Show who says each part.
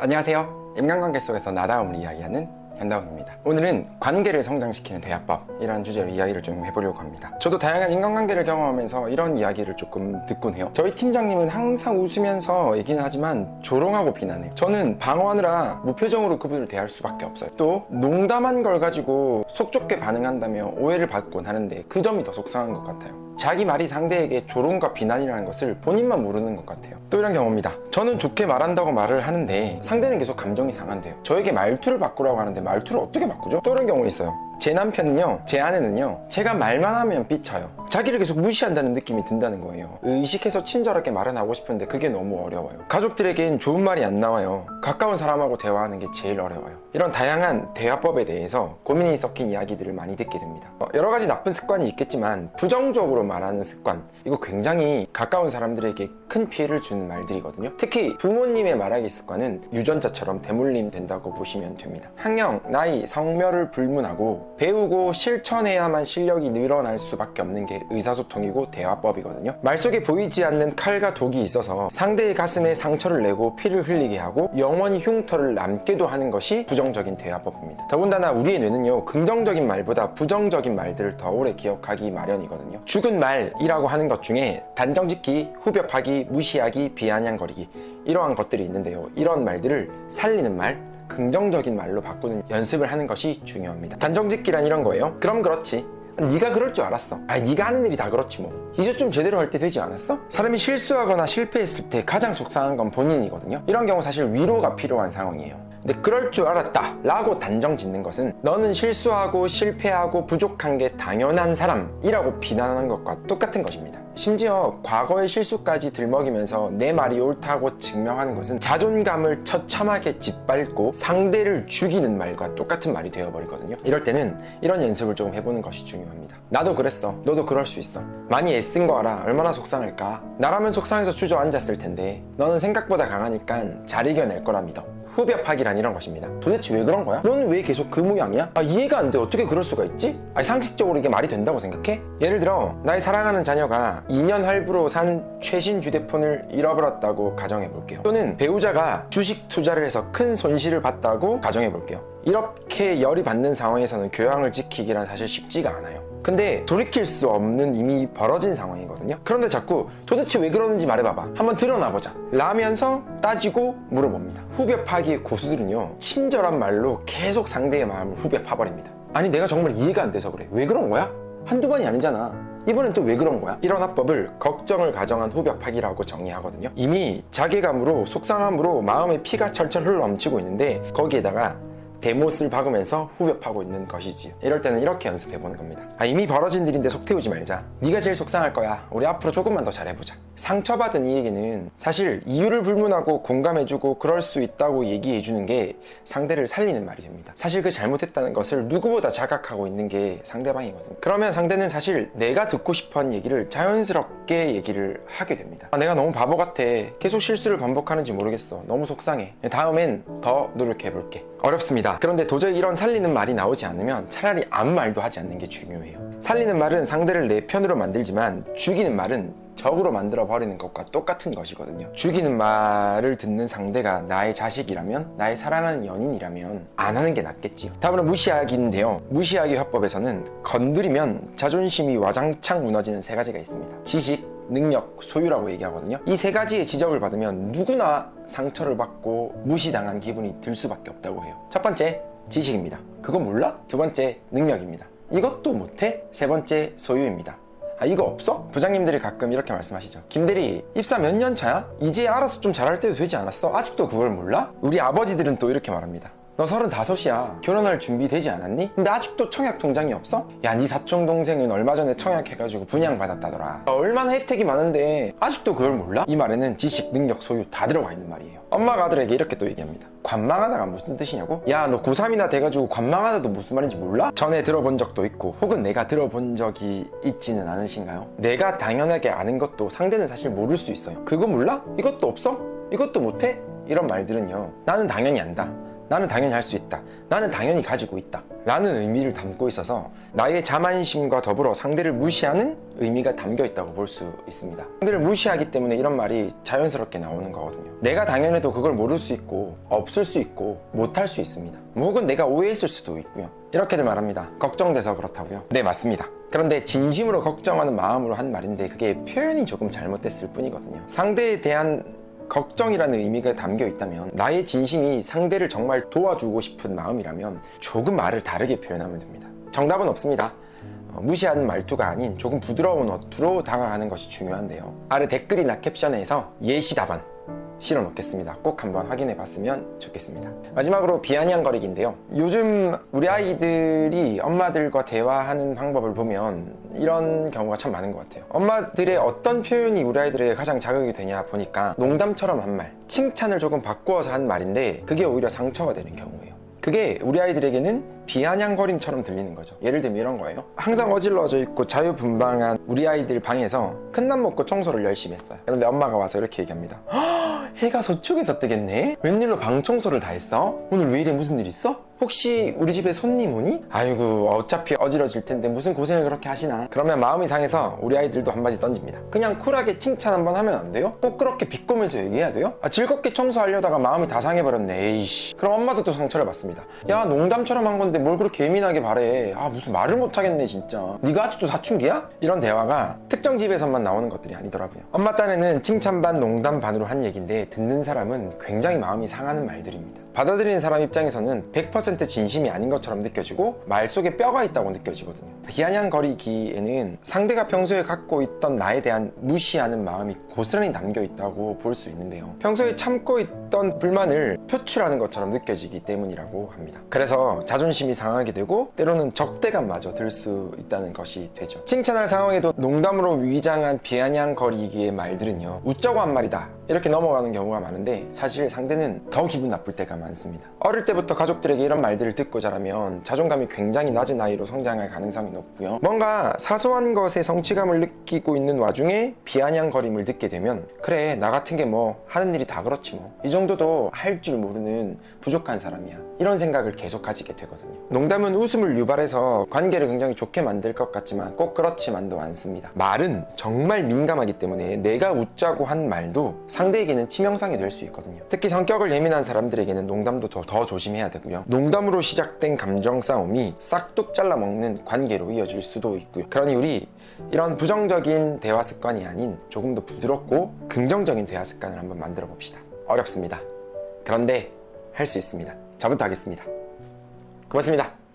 Speaker 1: 안녕하세요. 인간관계 속에서 나다움을 이야기하는 현다운입니다. 오늘은 관계를 성장시키는 대화법이라는 주제로 이야기를 좀 해보려고 합니다. 저도 다양한 인간관계를 경험하면서 이런 이야기를 조금 듣곤 해요. 저희 팀장님은 항상 웃으면서 얘기는 하지만 조롱하고 비난해요. 저는 방어하느라 무표정으로 그분을 대할 수밖에 없어요. 또 농담한 걸 가지고 속 좁게 반응한다며 오해를 받곤 하는데 그 점이 더 속상한 것 같아요. 자기 말이 상대에게 조롱과 비난이라는 것을 본인만 모르는 것 같아요. 또 이런 경우입니다. 저는 좋게 말한다고 말을 하는데 상대는 계속 감정이 상한대요. 저에게 말투를 바꾸라고 하는데 말투를 어떻게 바꾸죠? 또 이런 경우 있어요. 제 남편은요, 제 아내는요, 제가 말만 하면 삐쳐요. 자기를 계속 무시한다는 느낌이 든다는 거예요. 의식해서 친절하게 말은 하고 싶은데 그게 너무 어려워요. 가족들에겐 좋은 말이 안 나와요. 가까운 사람하고 대화하는 게 제일 어려워요. 이런 다양한 대화법에 대해서 고민이 섞인 이야기들을 많이 듣게 됩니다. 여러 가지 나쁜 습관이 있겠지만 부정적으로 말하는 습관, 이거 굉장히 가까운 사람들에게 큰 피해를 주는 말들이거든요. 특히 부모님의 말하기 습관은 유전자처럼 대물림 된다고 보시면 됩니다. 학력, 나이, 성별을 불문하고 배우고 실천해야만 실력이 늘어날 수밖에 없는 게 의사소통이고 대화법이거든요. 말 속에 보이지 않는 칼과 독이 있어서 상대의 가슴에 상처를 내고 피를 흘리게 하고 영원히 흉터를 남게도 하는 것이 부정적인 대화법입니다. 더군다나 우리의 뇌는요, 긍정적인 말보다 부정적인 말들을 더 오래 기억하기 마련이거든요. 죽은 말이라고 하는 것 중에 단정짓기, 후벼파기, 무시하기, 비아냥거리기, 이러한 것들이 있는데요. 이런 말들을 살리는 말, 긍정적인 말로 바꾸는 연습을 하는 것이 중요합니다. 단정짓기란 이런 거예요. 그럼 그렇지. 네가 그럴 줄 알았어. 네가 하는 일이 다 그렇지 뭐. 이제 좀 제대로 할 때 되지 않았어? 사람이 실수하거나 실패했을 때 가장 속상한 건 본인이거든요. 이런 경우 사실 위로가 필요한 상황이에요. 근데 그럴 줄 알았다 라고 단정 짓는 것은 너는 실수하고 실패하고 부족한 게 당연한 사람이라고 비난하는 것과 똑같은 것입니다. 심지어 과거의 실수까지 들먹이면서 내 말이 옳다고 증명하는 것은 자존감을 처참하게 짓밟고 상대를 죽이는 말과 똑같은 말이 되어버리거든요. 이럴 때는 이런 연습을 조금 해보는 것이 중요합니다. 나도 그랬어. 너도 그럴 수 있어. 많이 애쓴 거 알아. 얼마나 속상할까. 나라면 속상해서 주저앉았을 텐데 너는 생각보다 강하니까 잘 이겨낼 거라 믿어. 후벼파기란 이런 것입니다. 도대체 왜 그런 거야? 너는 왜 계속 그 모양이야? 이해가 안 돼. 어떻게 그럴 수가 있지? 상식적으로 이게 말이 된다고 생각해? 예를 들어 나의 사랑하는 자녀가 2년 할부로 산 최신 휴대폰을 잃어버렸다고 가정해 볼게요. 또는 배우자가 주식 투자를 해서 큰 손실을 봤다고 가정해 볼게요. 이렇게 열이 받는 상황에서는 교양을 지키기란 사실 쉽지가 않아요. 근데 돌이킬 수 없는 이미 벌어진 상황이거든요. 그런데 자꾸 도대체 왜 그러는지 말해봐봐. 한번 드러나보자 라면서 따지고 물어봅니다. 후벼 파기의 고수들은요, 친절한 말로 계속 상대의 마음을 후벼 파버립니다. 아니 내가 정말 이해가 안 돼서 그래. 왜 그런 거야? 한두 번이 아니잖아. 이번엔 또 왜 그런 거야? 이런 화법을 걱정을 가정한 후벼 파기라고 정의하거든요. 이미 자괴감으로 속상함으로 마음의 피가 철철 흘러 넘치고 있는데 거기에다가 대못을 박으면서 후벼 파고 있는 것이지요. 이럴 때는 이렇게 연습해보는 겁니다. 이미 벌어진 일인데 속 태우지 말자. 네가 제일 속상할 거야. 우리 앞으로 조금만 더 잘해보자. 상처받은 이에게는 사실 이유를 불문하고 공감해주고 그럴 수 있다고 얘기해주는 게 상대를 살리는 말이 됩니다. 사실 그 잘못했다는 것을 누구보다 자각하고 있는 게 상대방이거든요. 그러면 상대는 사실 내가 듣고 싶어하는 얘기를 자연스럽게 얘기를 하게 됩니다. 내가 너무 바보 같아. 계속 실수를 반복하는지 모르겠어. 너무 속상해. 다음엔 더 노력해볼게. 어렵습니다. 그런데 도저히 이런 살리는 말이 나오지 않으면 차라리 아무 말도 하지 않는 게 중요해요. 살리는 말은 상대를 내 편으로 만들지만 죽이는 말은 적으로 만들어 버리는 것과 똑같은 것이거든요. 죽이는 말을 듣는 상대가 나의 자식이라면, 나의 사랑하는 연인이라면 안 하는 게 낫겠지요. 다음은 무시하기인데요. 무시하기 화법에서는 건드리면 자존심이 와장창 무너지는 세 가지가 있습니다. 지식, 능력, 소유라고 얘기하거든요. 이 세 가지의 지적을 받으면 누구나 상처를 받고 무시당한 기분이 들 수밖에 없다고 해요. 첫 번째, 지식입니다. 그거 몰라? 두 번째, 능력입니다. 이것도 못해? 세 번째, 소유입니다. 이거 없어? 부장님들이 가끔 이렇게 말씀하시죠. 김대리, 입사 몇 년 차야? 이제 알아서 좀 잘할 때도 되지 않았어? 아직도 그걸 몰라? 우리 아버지들은 또 이렇게 말합니다. 너 35이야. 결혼할 준비 되지 않았니? 근데 아직도 청약 통장이 없어? 야, 네 사촌 동생은 얼마 전에 청약해가지고 분양받았다더라. 얼마나 혜택이 많은데 아직도 그걸 몰라? 이 말에는 지식, 능력, 소유 다 들어가 있는 말이에요. 엄마가 아들에게 이렇게 또 얘기합니다. 관망하다가 무슨 뜻이냐고? 야, 너 고3이나 돼가지고 관망하다도 무슨 말인지 몰라? 전에 들어본 적도 있고 혹은 내가 들어본 적이 있지는 않으신가요? 내가 당연하게 아는 것도 상대는 사실 모를 수 있어요. 그거 몰라? 이것도 없어? 이것도 못해? 이런 말들은요, 나는 당연히 안다. 나는 당연히 할 수 있다. 나는 당연히 가지고 있다. 라는 의미를 담고 있어서 나의 자만심과 더불어 상대를 무시하는 의미가 담겨 있다고 볼 수 있습니다. 상대를 무시하기 때문에 이런 말이 자연스럽게 나오는 거거든요. 내가 당연해도 그걸 모를 수 있고 없을 수 있고 못할 수 있습니다. 혹은 내가 오해했을 수도 있고요. 이렇게들 말합니다. 걱정돼서 그렇다고요? 네, 맞습니다. 그런데 진심으로 걱정하는 마음으로 한 말인데 그게 표현이 조금 잘못됐을 뿐이거든요. 상대에 대한 걱정이라는 의미가 담겨 있다면, 나의 진심이 상대를 정말 도와주고 싶은 마음이라면 조금 말을 다르게 표현하면 됩니다. 정답은 없습니다. 무시하는 말투가 아닌 조금 부드러운 어투로 다가가는 것이 중요한데요. 아래 댓글이나 캡션에서 예시 답안 실어 놓겠습니다. 꼭 한번 확인해 봤으면 좋겠습니다. 마지막으로 비아냥거리기인데요. 요즘 우리 아이들이 엄마들과 대화하는 방법을 보면 이런 경우가 참 많은 것 같아요. 엄마들의 어떤 표현이 우리 아이들에게 가장 자극이 되냐 보니까 농담처럼 한 말, 칭찬을 조금 바꾸어서 한 말인데 그게 오히려 상처가 되는 경우예요. 그게 우리 아이들에게는 비아냥거림처럼 들리는 거죠. 예를 들면 이런 거예요. 항상 어질러져 있고 자유분방한 우리 아이들 방에서 큰맘 먹고 청소를 열심히 했어요. 그런데 엄마가 와서 이렇게 얘기합니다. 해가 서쪽에서 뜨겠네? 웬일로 방 청소를 다 했어? 오늘 왜 이래? 무슨 일 있어? 혹시 우리 집에 손님 오니? 아이고, 어차피 어지러질 텐데 무슨 고생을 그렇게 하시나? 그러면 마음이 상해서 우리 아이들도 한마디 던집니다. 그냥 쿨하게 칭찬 한번 하면 안 돼요? 꼭 그렇게 비꼬면서 얘기해야 돼요? 즐겁게 청소하려다가 마음이 다 상해버렸네. 에이씨. 그럼 엄마도 또 상처를 받습니다. 야, 농담처럼 한 건데 뭘 그렇게 예민하게 바래? 무슨 말을 못하겠네 진짜. 네가 아직도 사춘기야? 이런 대화가 특정 집에서만 나오는 것들이 아니더라고요. 엄마 딴에는 칭찬 반 농담 반으로 한 얘기인데 듣는 사람은 굉장히 마음이 상하는 말들입니다. 받아들이는 사람 입장에서는 100% 진심이 아닌 것처럼 느껴지고 말 속에 뼈가 있다고 느껴지거든요. 비아냥거리기에는 상대가 평소에 갖고 있던 나에 대한 무시하는 마음이 고스란히 담겨 있다고 볼 수 있는데요. 평소에 참고 있던 불만을 표출하는 것처럼 느껴지기 때문이라고 합니다. 그래서 자존심이 상하게 되고 때로는 적대감마저 들 수 있다는 것이 되죠. 칭찬할 상황에도 농담으로 위장한 비아냥거리기의 말들은요, 웃자고 한 말이다 이렇게 넘어가는 경우가 많은데 사실 상대는 더 기분 나쁠 때가 많습니다. 어릴 때부터 가족들에게 이런 말들을 듣고 자라면 자존감이 굉장히 낮은 나이로 성장할 가능성이 높고요. 뭔가 사소한 것에 성취감을 느끼고 있는 와중에 비아냥거림을 듣게 되면 그래, 나 같은 게 뭐 하는 일이 다 그렇지 뭐, 이 정도도 할 줄 모르는 부족한 사람이야, 이런 생각을 계속 가지게 되거든요. 농담은 웃음을 유발해서 관계를 굉장히 좋게 만들 것 같지만 꼭 그렇지만도 않습니다. 말은 정말 민감하기 때문에 내가 웃자고 한 말도 상대에게는 치명상이 될 수 있거든요. 특히 성격을 예민한 사람들에게는 농담도 더 조심해야 되고요. 농담으로 시작된 감정 싸움이 싹둑 잘라먹는 관계로 이어질 수도 있고요. 그러니 우리 이런 부정적인 대화 습관이 아닌 조금 더 부드럽고 긍정적인 대화 습관을 한번 만들어 봅시다. 어렵습니다. 그런데 할 수 있습니다. 저부터 하겠습니다. 고맙습니다.